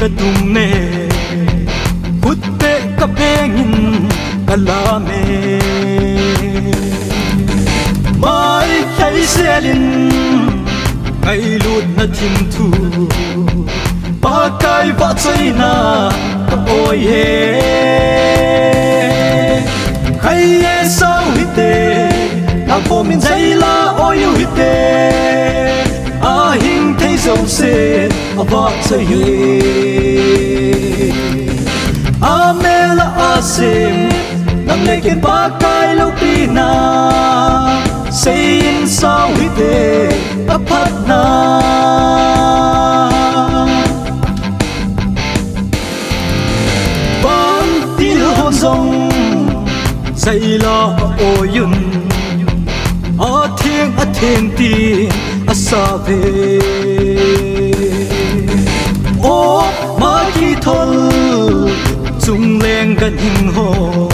kadume Kutte kapengin kalame Mai khay selin Ngay lut na tintu Bakay batsay na kaoye Kaya sa wite Ako min zayla oyo wite Ahing thay dâu se Abak sa ye Amela asim Nang lekin bakay lupina Sayin sa wite Apat na Bang tilhozong Zayla o yun Ating ti asabe O makitol Chung leng gan hing ho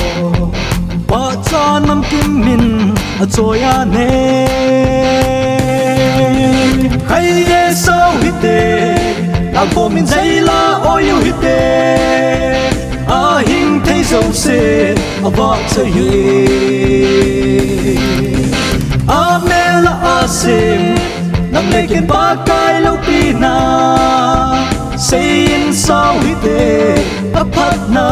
Ba cha nam kim min a choya ne Khai ye sa wite La ko min zayla o yu wite A hing thay dâu se a ba cha ye Amela asim Nang lekin bakay lupina Sayin sa wite Apat na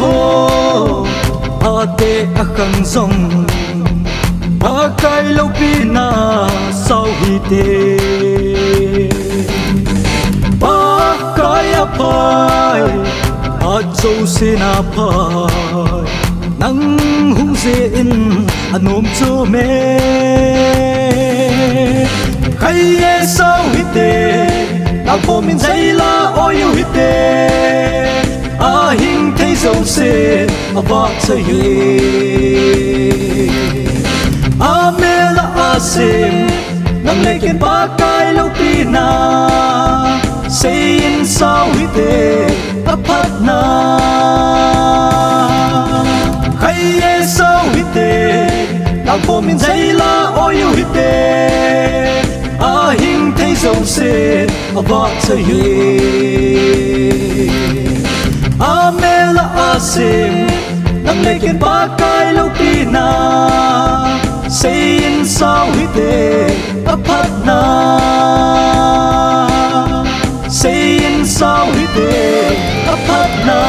ho ate akang song bakay lupina sao hite bakay apay at so sinapay nang hung sein anom chume kaya sao hite ako min zayla oyo hite Ahing thay dâu se Abak sa ye Amela asim Nang lekin bakay lupina Sayin sa wite Apat na Kaya sa wite Ako min zayla oyo wite Ahing thay dâu se Abak sa ye Amela asim Nang lekin bakay lupina Sayin sa wite Apat na Sayin sa wite Apat na